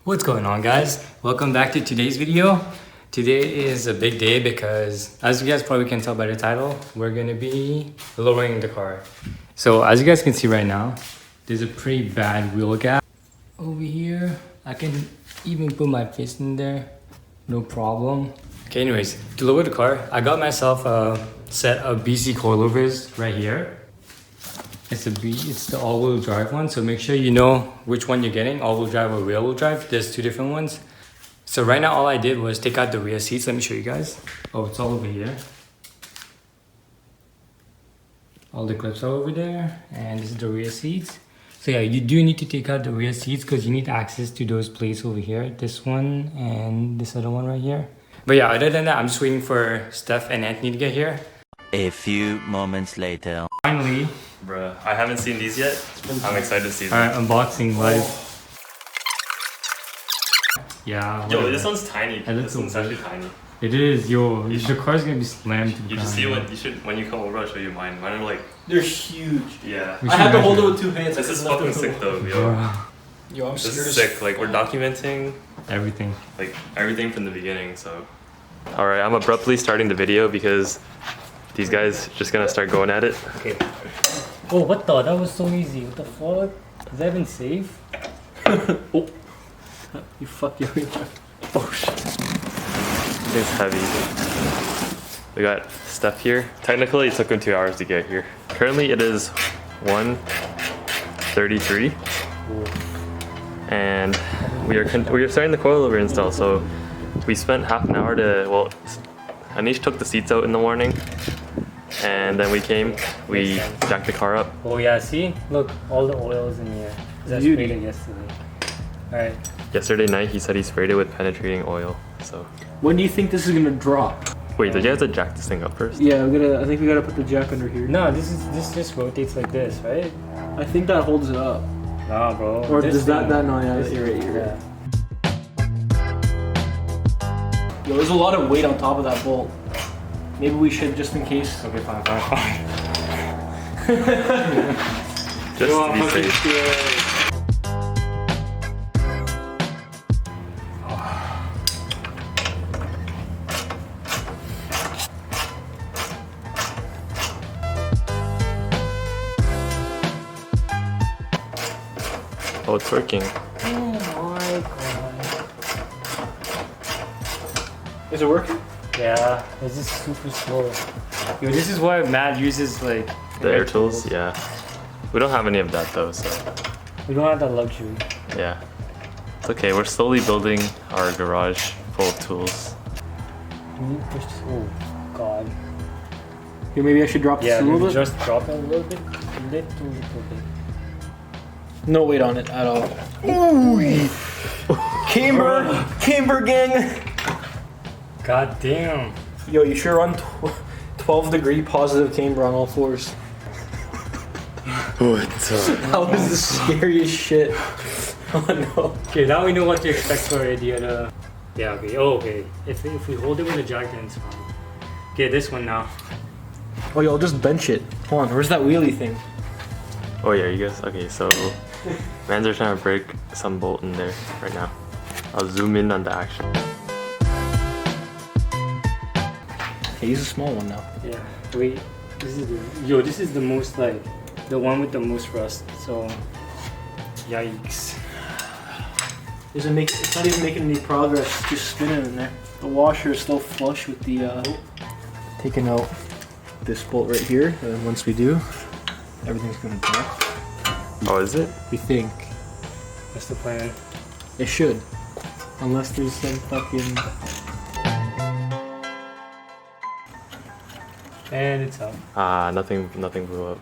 What's going on, guys? Welcome back to today's video. Today is a big day because, as you guys probably can tell by the title, we're gonna be lowering the car. So as you guys can see right now, there's a pretty bad wheel gap over here. I can even put my fist in there, no problem. Okay, anyways, to lower the car, I got myself a set of BC coilovers right here. It's the all-wheel drive one, so make sure you know which one you're getting, all-wheel drive or rear-wheel drive. There's two different ones. So right now all I did was take out the rear seats. Let me show you guys. Oh, it's all over here. All the clips are over there, and this is the rear seats. So yeah, you do need to take out the rear seats because you need access to those plates over here. This one and this other one right here. But yeah, other than that, I'm just waiting for Steph and Anthony to get here. A few moments later. Finally. Bruh, I haven't seen these yet. I'm excited to see them. Alright, unboxing live. Yeah. Yo, this one's tiny. This so one's actually tiny. It is, yo. The car's gonna be slammed to the You ground. should see what you should when you come over. I'll show you mine. Mine are like, they're huge. yeah. I have to hold it with two hands. This is fucking sick though, yo. Bruh. Yo, I'm This scared is as sick. Like we're documenting Everything. like everything from the beginning. So, all right, I'm abruptly starting the video because these guys just gonna start going at it. Okay. Oh, what the? That was so easy. What the fuck? Is that even safe? Oh. You fuck you. Oh shit. It's heavy. We got Steph here. Technically, it took him 2 hours to get here. Currently, it is 1:33, and we are starting the coilover install. So we spent half an hour to Anish took the seats out in the morning, and then we jacked the car up. Oh yeah, see? Look, all the oils in here. That's sprayed it yesterday. Alright. Yesterday night, he said he sprayed it with penetrating oil. So. When do you think this is gonna drop? Wait, did you have to jack this thing up first? Yeah, I think we gotta put the jack under here. No, this just rotates like this, right? I think that holds it up. Nah, bro. Or This does that thing- no, yeah, this you're right, thing, you're right. Yo, there's a lot of weight on top of that bolt. Maybe we should, just in case. Okay, fine. Just to be safe. Oh, it's working. Oh my god. Is it working? Yeah, it's just super slow. Yo, this is why Matt uses like The air tools, yeah. We don't have any of that though, so We don't have that luxury. yeah. It's okay, we're slowly building our garage full of tools. You need to push this. Oh god. Here, maybe I should drop this Yeah, a little bit. just drop it a little bit. Little bit. No weight on it at all. Ooh! Camber gang! God damn. Yo, you sure run 12-degree positive camber on all fours. What's up? That was the scariest shit. Oh no. Okay, now we know what to expect for the other. Yeah, okay. Oh, okay. If we hold it with a jack, then it's fine. Okay, this one now. Oh, yo, I'll just bench it. Hold on, where's that wheelie thing? Oh yeah, you guys, okay, so mans are trying to break some bolt in there right now. I'll zoom in on the action. Okay, use a small one now. Yeah. Wait. This is the most like the one with the most rust. So, yikes. It's not even making any progress, it's just spinning in there. The washer is still flush with the, taking out this bolt right here, and once we do, everything's gonna drop. Oh, is it? We think. That's the plan. It should. Unless there's some fucking... And it's up. Nothing blew up.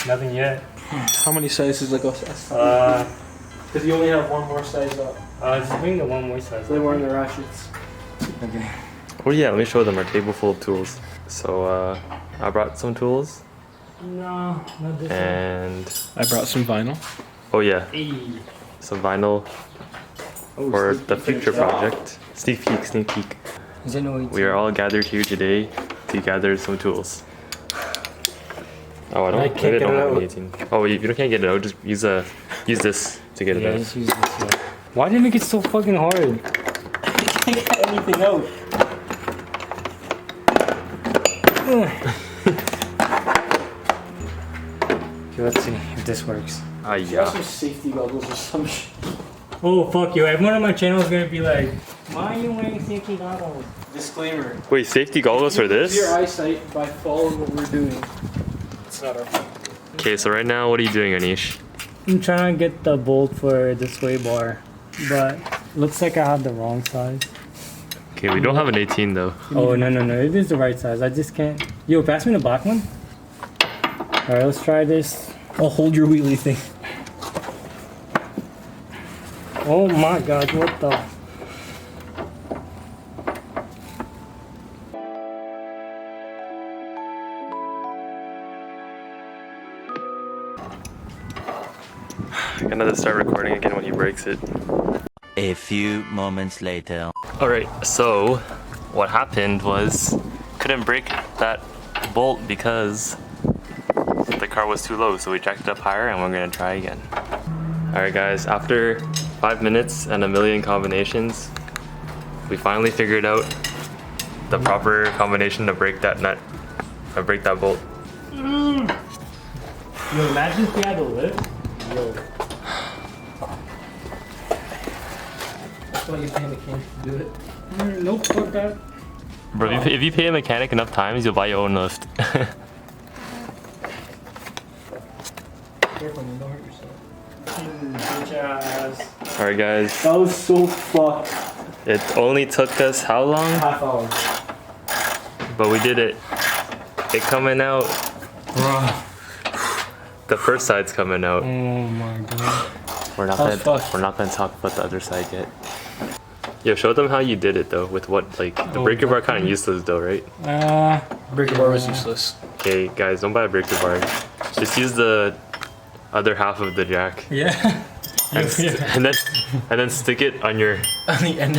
Nothing yet. How many sizes like us? Because you only have one more size up. Just bring the one more size. They were in the ratchets. Okay. Oh yeah, let me show them our table full of tools. So I brought some tools. No, not this And I brought some vinyl. oh yeah, one. Hey. some vinyl for the future project. Sneak peek. Is it no We are all gathered here today to gather some tools. Oh, I I don't. can't Maybe I get don't it have out. any 18. Oh, you can't get it out. Just use this to get it Yeah, out. just use this. Yeah. Why did you make it so fucking hard? I can't get anything out. Okay, let's see if this works. Ah, You got some safety goggles or some shit. Oh fuck you! Everyone on my channel is gonna be like, "Why are you wearing safety goggles?" Disclaimer. Wait, safety goggles for Use your this? eyesight by following what we're doing. It's not our fault. Okay, so right now, what are you doing, Anish? I'm trying to get the bolt for the sway bar, but looks like I have the wrong size. Okay, we don't have an 18 though. Oh no, it is the right size. I just can't. Yo, pass me the black one. All right, let's try this. I'll hold your wheelie thing. Oh my god, what the? I'm gonna have to start recording again when he breaks it. A few moments later. Alright, so what happened was couldn't break that bolt because the car was too low, so we jacked it up higher and we're gonna try again. Alright guys, after 5 minutes and a million combinations, we finally figured out the proper combination to break that nut, or break that bolt. Yo, imagine if we had a lift. Yo. That's why you pay mechanics to do it. Nope, fuck that. Bro, if you pay a mechanic enough times, you'll buy your own lift. Careful, man, don't hurt yourself. Bitch ass. Alright guys, That was so fucked. it only took us how long? Half hour. But we did it. It coming out. The first side's coming out. Oh my god. We're not How's gonna fucked? we're not gonna talk about the other side yet. Yo, show them how you did it though. With what, like the Oh, breaker bar kind of useless though, right? Breaker bar was useless. Okay, guys, don't buy a breaker bar. Just use the other half of the jack Yeah. and, and then stick it on your On the end.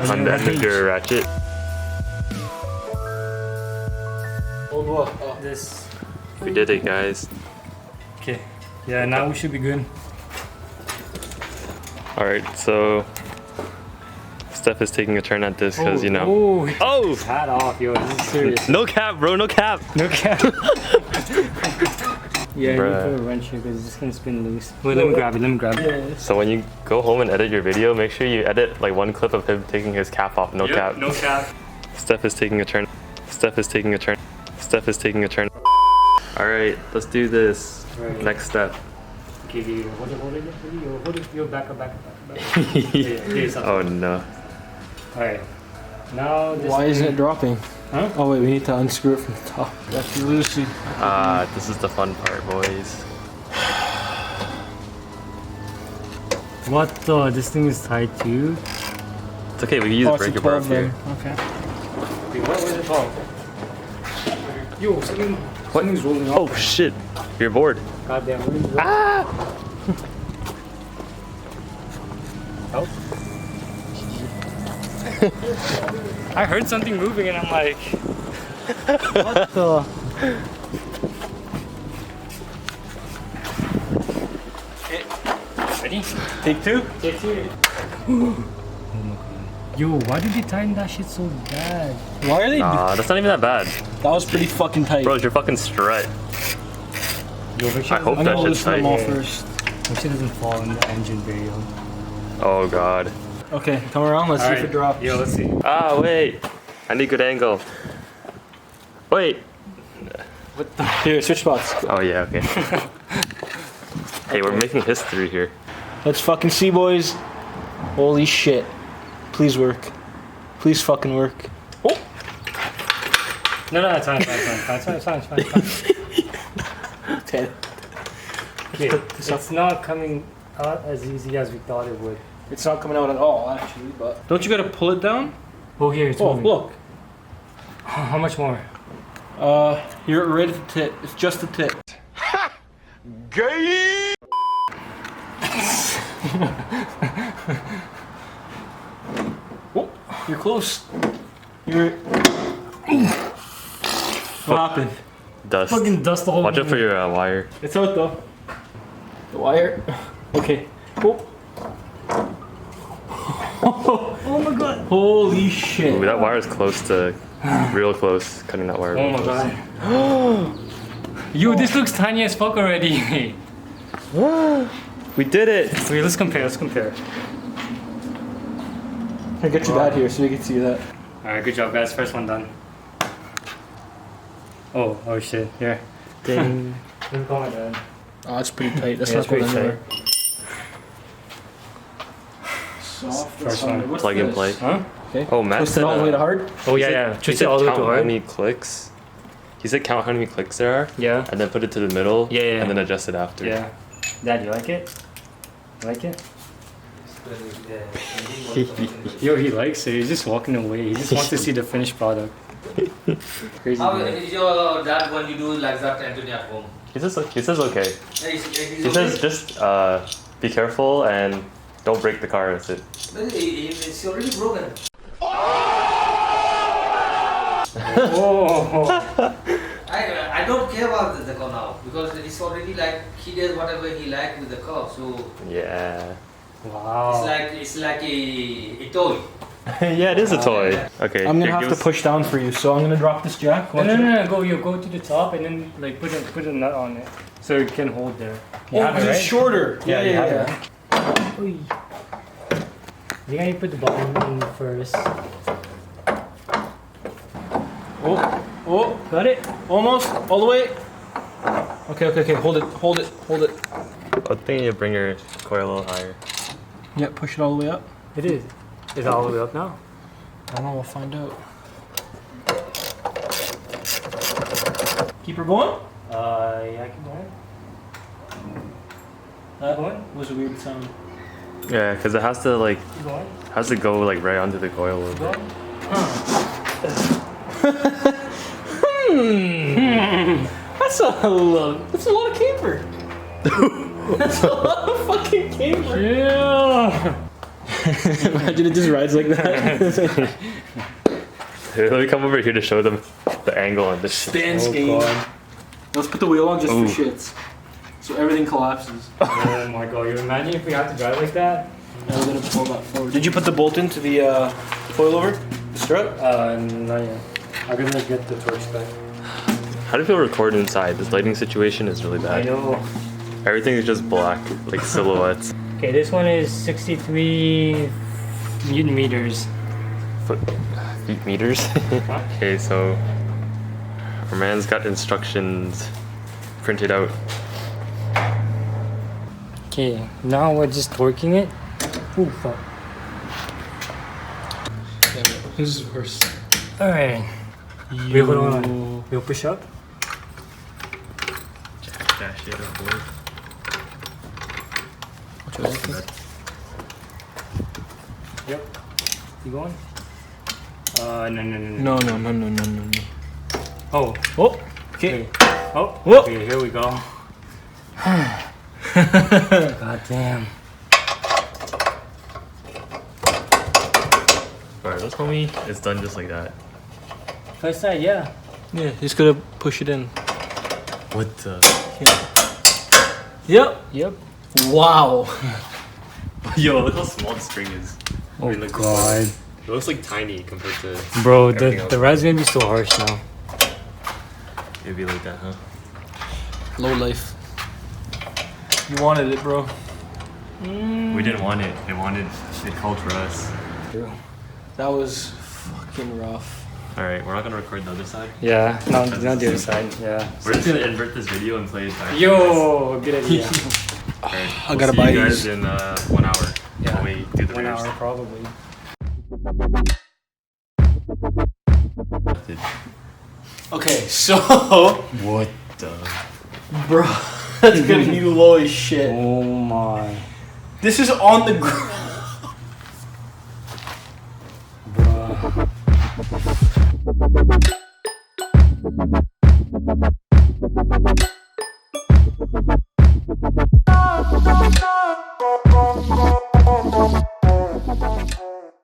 on the end of your ratchet. Hold on. Oh. This. We did it, guys. Okay. Yeah, now we should be good. All right, so Steph is taking a turn at this because you know. Oh, Oh, hat off, yo. This is serious. no cap, bro, no cap. No cap. Yeah, you Bruh. put a wrench here because it's just gonna spin loose. Wait, let me grab it. Yeah. So when you go home and edit your video, make sure you edit like one clip of him taking his cap off. No cap. No cap. Steph is taking a turn. Steph is taking a turn. Steph is taking a turn. All right, let's do this. Right. Next step. Okay, dude. Hold it. Yo, back up. Yeah, Oh no. Alright. Now this Why isn't thing- it dropping? Huh? Oh wait, we need to unscrew it from the top. That's loosey. This is the fun part, boys. What the? This thing is tight too? It's okay, we can use a breaker bar up here. Okay. Wait, what was it called? Yo, something's rolling off. Oh shit, you're bored. Goddamn. Oh. I heard something moving and I'm like, what the? Okay. Ready? Take two. Take two. Oh my god. Yo, why did they tighten that shit so bad? Why are they? That's not even that bad. That was pretty fucking tight. Bro, it's your fucking strut. Yo, make sure I hope I'm that gonna shit's loosen them all tight. first. make sure it doesn't fall in the engine video. Oh god. Okay, come around. Let's see if Alright. it drops. Yo, let's see. Ah, wait. I need good angle. Wait. What the? Here, switch spots. Oh yeah, okay. Hey, we're making history here. Let's fucking see, boys. Holy shit. Please work. Please fucking work. Oh! No, it's fine. It's fine. Okay. Okay, it's not coming out as easy as we thought it would. It's not coming out at all, actually, but... Don't you gotta pull it down? Oh, here, it's moving. look. How much more? You're right at the tip. It's just the tip. Gay! Oh, you're close. You're... What happened? Dust. Fucking dust the whole Watch out for your wire. It's out, though. The wire. Okay. Oh. Oh my god. Holy shit. Ooh, that wire is close to, real close, cutting that wire. Oh my god. Yo, this looks tiny as fuck already. We did it! Wait, let's compare. I'll get your dad here so you can see that. Alright, good job guys. First one done. Oh shit. Here. Ding. Let me call my dad. Oh, it's pretty tight. That's Yeah, not it's pretty going anywhere. tight. Soft. First one. What's Plug and this? play. Huh? Okay. Oh, Matt Twist said, it all the way to hard? Oh he yeah, said- yeah. he Twist said it all the way count to how hard. many clicks. He said count how many clicks there are, Yeah. and then put it to the middle, Yeah. and then adjust it after. Yeah. Dad, you like it? You like it? Yo, he likes it. He's just walking away. He just wants to see the finished product. Crazy. How guy. is your dad when you do like that Anthony at home? He says okay. He's He says just be careful and don't break the car. That's it. It's already broken. Oh. I don't care about the car now because it's already like he does whatever he like with the car. So Yeah. Wow. it's like a toy. Yeah, it is a toy. Okay. I'm gonna here, have give to us- push down for you, so I'm gonna drop this jack. No, go to the top and then like put a nut on it so it can hold there. You Oh, have it, it's right? shorter. Yeah, you have it. Uy. I think I need to put the bottom in first. Oh, Got it? almost, all the way. Okay. Hold it. I think you bring your coil a little higher. Yeah, push it all the way up. It is. Is it all the way up now? I don't know. We'll find out. Keep her going. Yeah, keep going. That was a weird sound. Yeah, because it has to like Keep going. go like right onto the coil a little bit. That's a lot of camber. That's a lot of fucking camber. Yeah. Imagine it just rides like that. Let me come over here to show them the angle on this. Stance Oh, game. God. Let's put the wheel on just Ooh. for shits. So everything collapses. Oh my god, you imagine if we had to drive like that? Now we're gonna pull that forward. Did you put the bolt into the coilover? The strut? Not yet. I'm gonna get the torch back. How do you feel recording inside? This lighting situation is really I bad. know. Everything is just black, like silhouettes. Okay, this one is 63 Newton meters. Feet meters. Okay, so our man's got instructions printed out. Okay, now we're just torquing it. Ooh, fuck. This is worse. Alright. Wait, hold on. We'll push up. Dash it up, boy. Yep. You going? No. No. Oh. Oh. Okay. Oh. Whoa. Okay, here we go. God damn. Alright, let's tell me it's done just like that. First side, yeah. Yeah, just gotta push it in. What the? Yep. Yep. Wow. Yo, look how small the string is. Oh my god. It looks like tiny compared to. Bro, everything else. the ride's gonna be so harsh now. It'd be like that, huh? Low life. You wanted it, bro. We didn't want it. It called for us. That was fucking rough. Alright, we're not gonna record the other side. Yeah, no, not the other side. Yeah. We're just gonna invert this video and play it back. Yo, good idea. Alright, I gotta see buy you guys these. in 1 hour. Yeah. When we do the 1 reverse. hour probably. Okay, so What the? bro, that's gonna be low as shit. Oh my. This is on the ground.